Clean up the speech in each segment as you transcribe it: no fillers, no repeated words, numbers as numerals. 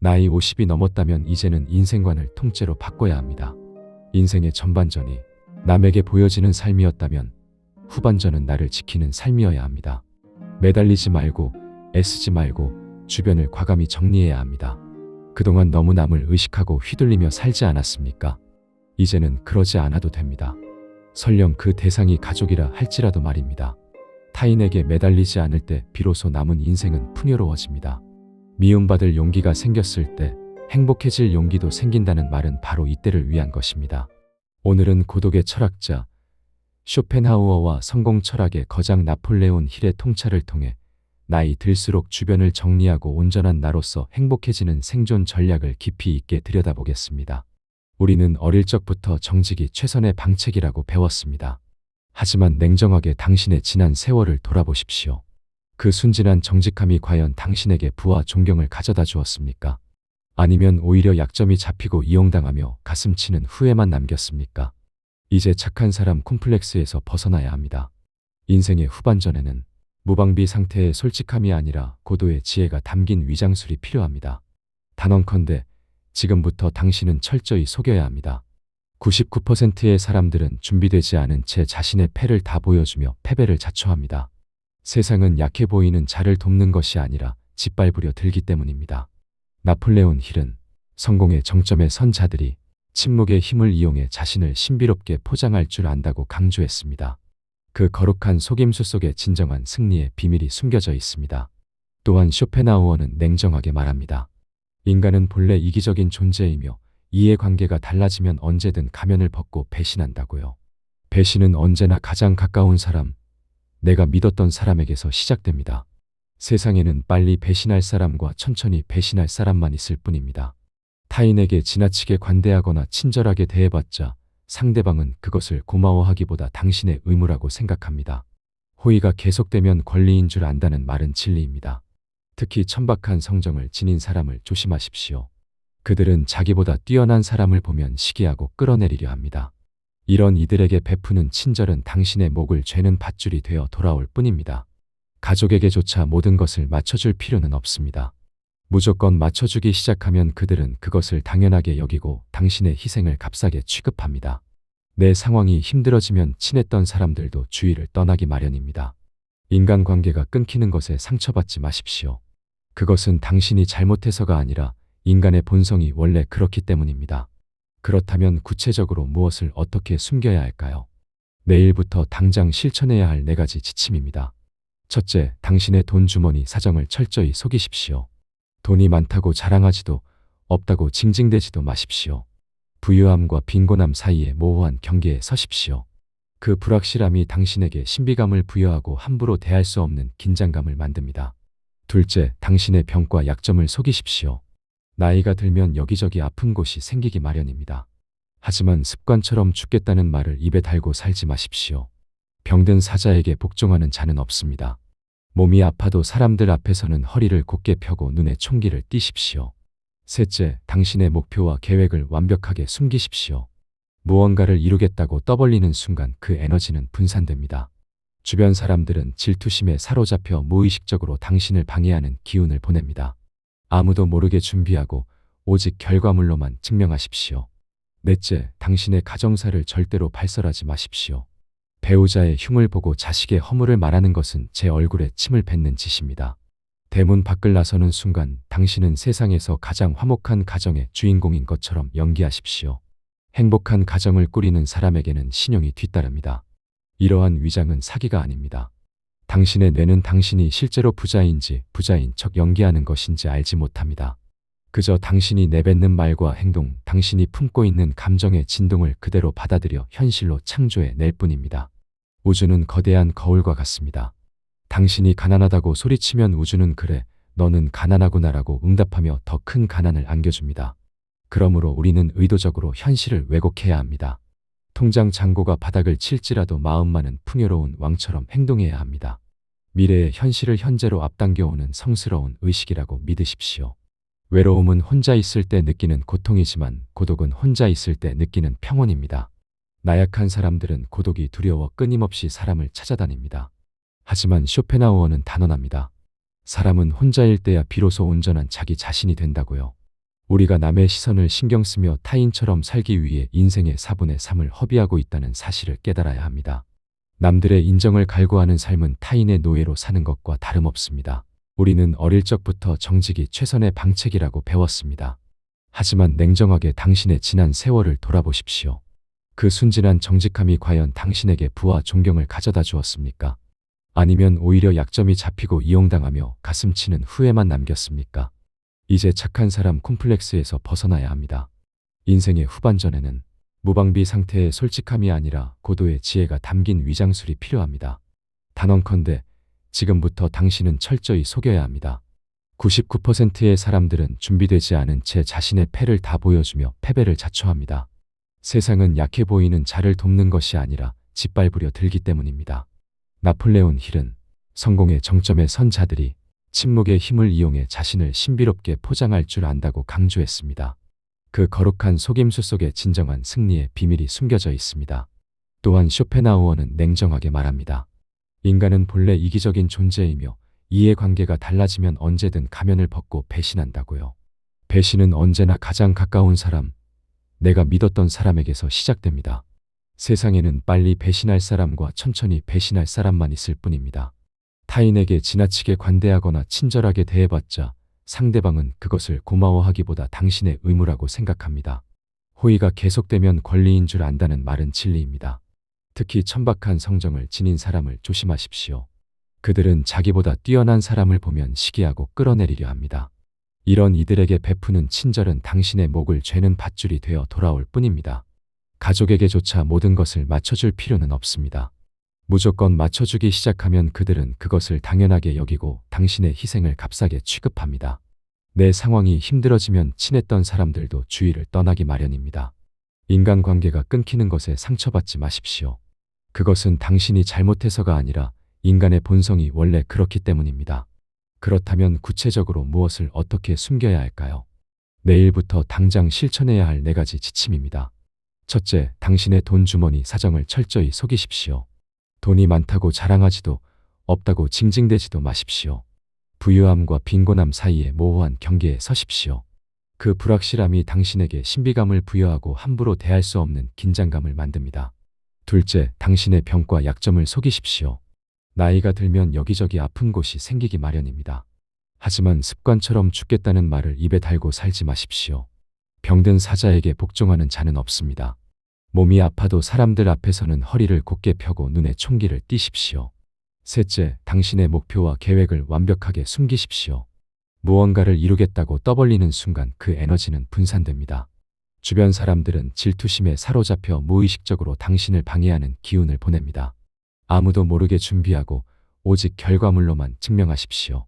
나이 50이 넘었다면 이제는 인생관을 통째로 바꿔야 합니다. 인생의 전반전이 남에게 보여지는 삶이었다면 후반전은 나를 지키는 삶이어야 합니다. 매달리지 말고 애쓰지 말고 주변을 과감히 정리해야 합니다. 그동안 너무 남을 의식하고 휘둘리며 살지 않았습니까? 이제는 그러지 않아도 됩니다. 설령 그 대상이 가족이라 할지라도 말입니다. 타인에게 매달리지 않을 때 비로소 남은 인생은 풍요로워집니다. 미움받을 용기가 생겼을 때 행복해질 용기도 생긴다는 말은 바로 이때를 위한 것입니다. 오늘은 고독의 철학자 쇼펜하우어와 성공 철학의 거장 나폴레온 힐의 통찰을 통해 나이 들수록 주변을 정리하고 온전한 나로서 행복해지는 생존 전략을 깊이 있게 들여다보겠습니다. 우리는 어릴 적부터 정직이 최선의 방책이라고 배웠습니다. 하지만 냉정하게 당신의 지난 세월을 돌아보십시오. 그 순진한 정직함이 과연 당신에게 부와 존경을 가져다 주었습니까? 아니면 오히려 약점이 잡히고 이용당하며 가슴치는 후회만 남겼습니까? 이제 착한 사람 콤플렉스에서 벗어나야 합니다. 인생의 후반전에는 무방비 상태의 솔직함이 아니라 고도의 지혜가 담긴 위장술이 필요합니다. 단언컨대 지금부터 당신은 철저히 속여야 합니다. 99%의 사람들은 준비되지 않은 채 자신의 패를 다 보여주며 패배를 자초합니다. 세상은 약해 보이는 자를 돕는 것이 아니라 짓밟으려 들기 때문입니다. 나폴레온 힐은 성공의 정점에 선 자들이 침묵의 힘을 이용해 자신을 신비롭게 포장할 줄 안다고 강조했습니다. 그 거룩한 속임수 속에 진정한 승리의 비밀이 숨겨져 있습니다. 또한 쇼펜하우어는 냉정하게 말합니다. 인간은 본래 이기적인 존재이며 이해관계가 달라지면 언제든 가면을 벗고 배신한다고요. 배신은 언제나 가장 가까운 사람, 내가 믿었던 사람에게서 시작됩니다. 세상에는 빨리 배신할 사람과 천천히 배신할 사람만 있을 뿐입니다. 타인에게 지나치게 관대하거나 친절하게 대해봤자 상대방은 그것을 고마워하기보다 당신의 의무라고 생각합니다. 호의가 계속되면 권리인 줄 안다는 말은 진리입니다. 특히 천박한 성정을 지닌 사람을 조심하십시오. 그들은 자기보다 뛰어난 사람을 보면 시기하고 끌어내리려 합니다. 이런 이들에게 베푸는 친절은 당신의 목을 죄는 밧줄이 되어 돌아올 뿐입니다. 가족에게조차 모든 것을 맞춰줄 필요는 없습니다. 무조건 맞춰주기 시작하면 그들은 그것을 당연하게 여기고 당신의 희생을 값싸게 취급합니다. 내 상황이 힘들어지면 친했던 사람들도 주위를 떠나기 마련입니다. 인간관계가 끊기는 것에 상처받지 마십시오. 그것은 당신이 잘못해서가 아니라 인간의 본성이 원래 그렇기 때문입니다. 그렇다면 구체적으로 무엇을 어떻게 숨겨야 할까요? 내일부터 당장 실천해야 할 4가지 지침입니다. 첫째, 당신의 돈 주머니 사정을 철저히 속이십시오. 돈이 많다고 자랑하지도 없다고 징징대지도 마십시오. 부유함과 빈곤함 사이의 모호한 경계에 서십시오. 그 불확실함이 당신에게 신비감을 부여하고 함부로 대할 수 없는 긴장감을 만듭니다. 둘째, 당신의 병과 약점을 속이십시오. 나이가 들면 여기저기 아픈 곳이 생기기 마련입니다. 하지만 습관처럼 죽겠다는 말을 입에 달고 살지 마십시오. 병든 사자에게 복종하는 자는 없습니다. 몸이 아파도 사람들 앞에서는 허리를 곧게 펴고 눈에 총기를 띠십시오. 셋째, 당신의 목표와 계획을 완벽하게 숨기십시오. 무언가를 이루겠다고 떠벌리는 순간 그 에너지는 분산됩니다. 주변 사람들은 질투심에 사로잡혀 무의식적으로 당신을 방해하는 기운을 보냅니다. 아무도 모르게 준비하고 오직 결과물로만 증명하십시오. 넷째, 당신의 가정사를 절대로 발설하지 마십시오. 배우자의 흉을 보고 자식의 허물을 말하는 것은 제 얼굴에 침을 뱉는 짓입니다. 대문 밖을 나서는 순간 당신은 세상에서 가장 화목한 가정의 주인공인 것처럼 연기하십시오. 행복한 가정을 꾸리는 사람에게는 신용이 뒤따릅니다. 이러한 위장은 사기가 아닙니다. 당신의 뇌는 당신이 실제로 부자인지 부자인 척 연기하는 것인지 알지 못합니다. 그저 당신이 내뱉는 말과 행동, 당신이 품고 있는 감정의 진동을 그대로 받아들여 현실로 창조해 낼 뿐입니다. 우주는 거대한 거울과 같습니다. 당신이 가난하다고 소리치면 우주는 그래, 너는 가난하구나라고 응답하며 더 큰 가난을 안겨줍니다. 그러므로 우리는 의도적으로 현실을 왜곡해야 합니다. 통장 잔고가 바닥을 칠지라도 마음만은 풍요로운 왕처럼 행동해야 합니다. 미래의 현실을 현재로 앞당겨오는 성스러운 의식이라고 믿으십시오. 외로움은 혼자 있을 때 느끼는 고통이지만 고독은 혼자 있을 때 느끼는 평온입니다. 나약한 사람들은 고독이 두려워 끊임없이 사람을 찾아다닙니다. 하지만 쇼펜하우어는 단언합니다. 사람은 혼자일 때야 비로소 온전한 자기 자신이 된다고요. 우리가 남의 시선을 신경 쓰며 타인처럼 살기 위해 인생의 4분의 3을 허비하고 있다는 사실을 깨달아야 합니다. 남들의 인정을 갈구하는 삶은 타인의 노예로 사는 것과 다름없습니다. 우리는 어릴 적부터 정직이 최선의 방책이라고 배웠습니다. 하지만 냉정하게 당신의 지난 세월을 돌아보십시오. 그 순진한 정직함이 과연 당신에게 부와 존경을 가져다 주었습니까? 아니면 오히려 약점이 잡히고 이용당하며 가슴치는 후회만 남겼습니까? 이제 착한 사람 콤플렉스에서 벗어나야 합니다. 인생의 후반전에는 무방비 상태의 솔직함이 아니라 고도의 지혜가 담긴 위장술이 필요합니다. 단언컨대 지금부터 당신은 철저히 속여야 합니다. 99%의 사람들은 준비되지 않은 채 자신의 패를 다 보여주며 패배를 자초합니다. 세상은 약해 보이는 자를 돕는 것이 아니라 짓밟으려 들기 때문입니다. 나폴레온 힐은 성공의 정점에 선 자들이 침묵의 힘을 이용해 자신을 신비롭게 포장할 줄 안다고 강조했습니다. 그 거룩한 속임수 속에 진정한 승리의 비밀이 숨겨져 있습니다. 또한 쇼펜하우어는 냉정하게 말합니다. 인간은 본래 이기적인 존재이며 이해관계가 달라지면 언제든 가면을 벗고 배신한다고요. 배신은 언제나 가장 가까운 사람, 내가 믿었던 사람에게서 시작됩니다. 세상에는 빨리 배신할 사람과 천천히 배신할 사람만 있을 뿐입니다. 타인에게 지나치게 관대하거나 친절하게 대해봤자 상대방은 그것을 고마워하기보다 당신의 의무라고 생각합니다. 호의가 계속되면 권리인 줄 안다는 말은 진리입니다. 특히 천박한 성정을 지닌 사람을 조심하십시오. 그들은 자기보다 뛰어난 사람을 보면 시기하고 끌어내리려 합니다. 이런 이들에게 베푸는 친절은 당신의 목을 죄는 밧줄이 되어 돌아올 뿐입니다. 가족에게조차 모든 것을 맞춰줄 필요는 없습니다. 무조건 맞춰주기 시작하면 그들은 그것을 당연하게 여기고 당신의 희생을 값싸게 취급합니다. 내 상황이 힘들어지면 친했던 사람들도 주위를 떠나기 마련입니다. 인간관계가 끊기는 것에 상처받지 마십시오. 그것은 당신이 잘못해서가 아니라 인간의 본성이 원래 그렇기 때문입니다. 그렇다면 구체적으로 무엇을 어떻게 숨겨야 할까요? 내일부터 당장 실천해야 할 4가지 지침입니다. 첫째, 당신의 돈 주머니 사정을 철저히 속이십시오. 돈이 많다고 자랑하지도 없다고 징징대지도 마십시오. 부유함과 빈곤함 사이의 모호한 경계에 서십시오. 그 불확실함이 당신에게 신비감을 부여하고 함부로 대할 수 없는 긴장감을 만듭니다. 둘째, 당신의 병과 약점을 속이십시오. 나이가 들면 여기저기 아픈 곳이 생기기 마련입니다. 하지만 습관처럼 죽겠다는 말을 입에 달고 살지 마십시오. 병든 사자에게 복종하는 자는 없습니다. 몸이 아파도 사람들 앞에서는 허리를 곧게 펴고 눈에 총기를 띠십시오. 셋째, 당신의 목표와 계획을 완벽하게 숨기십시오. 무언가를 이루겠다고 떠벌리는 순간 그 에너지는 분산됩니다. 주변 사람들은 질투심에 사로잡혀 무의식적으로 당신을 방해하는 기운을 보냅니다. 아무도 모르게 준비하고 오직 결과물로만 증명하십시오.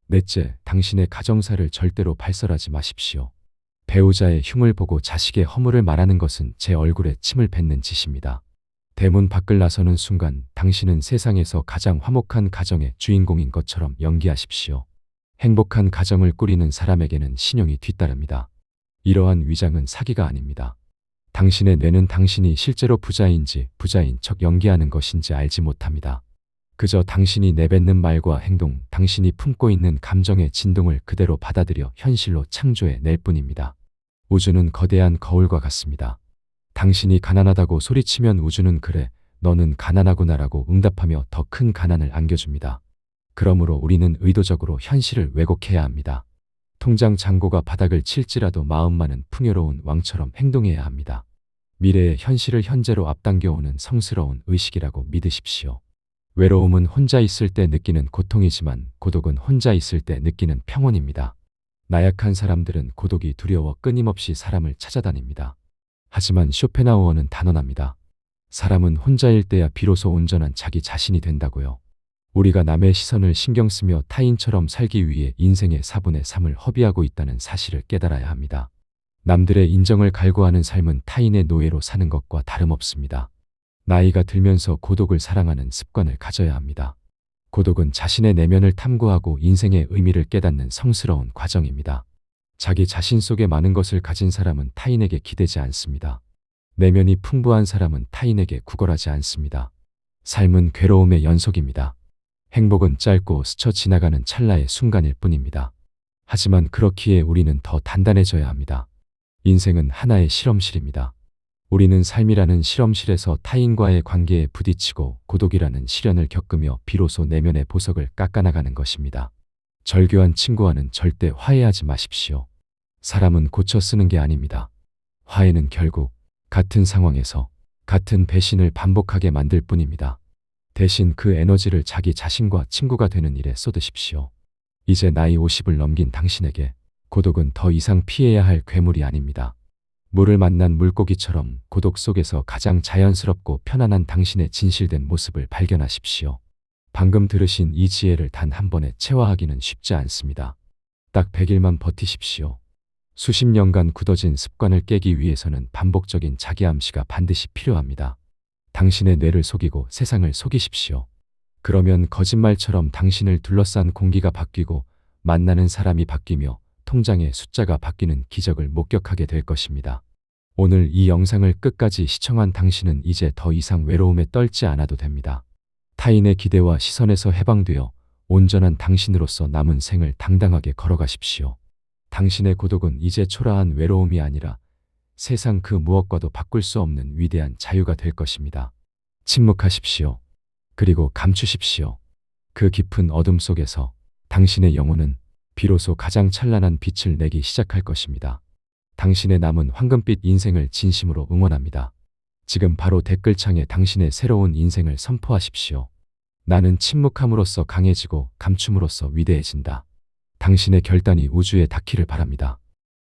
넷째, 당신의 가정사를 절대로 발설하지 마십시오. 배우자의 흉을 보고 자식의 허물을 말하는 것은 제 얼굴에 침을 뱉는 짓입니다. 대문 밖을 나서는 순간 당신은 세상에서 가장 화목한 가정의 주인공인 것처럼 연기하십시오. 행복한 가정을 꾸리는 사람에게는 신용이 뒤따릅니다. 이러한 위장은 사기가 아닙니다. 당신의 뇌는 당신이 실제로 부자인지 부자인 척 연기하는 것인지 알지 못합니다. 그저 당신이 내뱉는 말과 행동, 당신이 품고 있는 감정의 진동을 그대로 받아들여 현실로 창조해 낼 뿐입니다. 우주는 거대한 거울과 같습니다. 당신이 가난하다고 소리치면 우주는 그래, 너는 가난하구나라고 응답하며 더 큰 가난을 안겨줍니다. 그러므로 우리는 의도적으로 현실을 왜곡해야 합니다. 통장 잔고가 바닥을 칠지라도 마음만은 풍요로운 왕처럼 행동해야 합니다. 미래의 현실을 현재로 앞당겨오는 성스러운 의식이라고 믿으십시오. 외로움은 혼자 있을 때 느끼는 고통이지만 고독은 혼자 있을 때 느끼는 평온입니다. 나약한 사람들은 고독이 두려워 끊임없이 사람을 찾아다닙니다. 하지만 쇼펜하우어는 단언합니다. 사람은 혼자일 때야 비로소 온전한 자기 자신이 된다고요. 우리가 남의 시선을 신경 쓰며 타인처럼 살기 위해 인생의 4분의 3을 허비하고 있다는 사실을 깨달아야 합니다. 남들의 인정을 갈구하는 삶은 타인의 노예로 사는 것과 다름없습니다. 나이가 들면서 고독을 사랑하는 습관을 가져야 합니다. 고독은 자신의 내면을 탐구하고 인생의 의미를 깨닫는 성스러운 과정입니다. 자기 자신 속에 많은 것을 가진 사람은 타인에게 기대지 않습니다. 내면이 풍부한 사람은 타인에게 구걸하지 않습니다. 삶은 괴로움의 연속입니다. 행복은 짧고 스쳐 지나가는 찰나의 순간일 뿐입니다. 하지만 그렇기에 우리는 더 단단해져야 합니다. 인생은 하나의 실험실입니다. 우리는 삶이라는 실험실에서 타인과의 관계에 부딪히고 고독이라는 시련을 겪으며 비로소 내면의 보석을 깎아나가는 것입니다. 절교한 친구와는 절대 화해하지 마십시오. 사람은 고쳐 쓰는 게 아닙니다. 화해는 결국 같은 상황에서 같은 배신을 반복하게 만들 뿐입니다. 대신 그 에너지를 자기 자신과 친구가 되는 일에 쏟으십시오. 이제 나이 50을 넘긴 당신에게 고독은 더 이상 피해야 할 괴물이 아닙니다. 물을 만난 물고기처럼 고독 속에서 가장 자연스럽고 편안한 당신의 진실된 모습을 발견하십시오. 방금 들으신 이 지혜를 단 한 번에 체화하기는 쉽지 않습니다. 딱 100일만 버티십시오. 수십 년간 굳어진 습관을 깨기 위해서는 반복적인 자기암시가 반드시 필요합니다. 당신의 뇌를 속이고 세상을 속이십시오. 그러면 거짓말처럼 당신을 둘러싼 공기가 바뀌고 만나는 사람이 바뀌며 통장의 숫자가 바뀌는 기적을 목격하게 될 것입니다. 오늘 이 영상을 끝까지 시청한 당신은 이제 더 이상 외로움에 떨지 않아도 됩니다. 타인의 기대와 시선에서 해방되어 온전한 당신으로서 남은 생을 당당하게 걸어가십시오. 당신의 고독은 이제 초라한 외로움이 아니라 세상 그 무엇과도 바꿀 수 없는 위대한 자유가 될 것입니다. 침묵하십시오. 그리고 감추십시오. 그 깊은 어둠 속에서 당신의 영혼은 비로소 가장 찬란한 빛을 내기 시작할 것입니다. 당신의 남은 황금빛 인생을 진심으로 응원합니다. 지금 바로 댓글창에 당신의 새로운 인생을 선포하십시오. 나는 침묵함으로써 강해지고 감춤으로써 위대해진다. 당신의 결단이 우주에 닿기를 바랍니다.